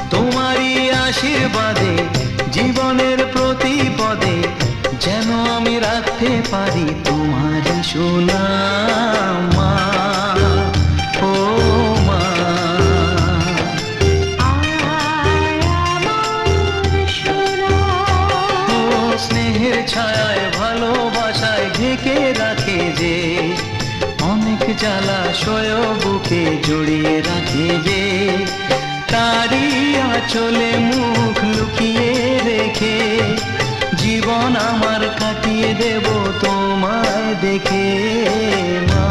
তোমারই আশীর্বাদে জীবনের প্রতি পদে যেন আমি রাখতে পারি তোমারই সুনাম মা, ও মা। ও স্নেহের ছায়ায় ভালোবাসায় ঢেকে রাখে যে, অনেক জ্বালাশয় বুকে জড়িয়ে রাখে যে, তারই আঁচলে মুখ লুকিয়ে রেখে জীবন আমার কাটিয়ে দেব তোমায় দেখে মা।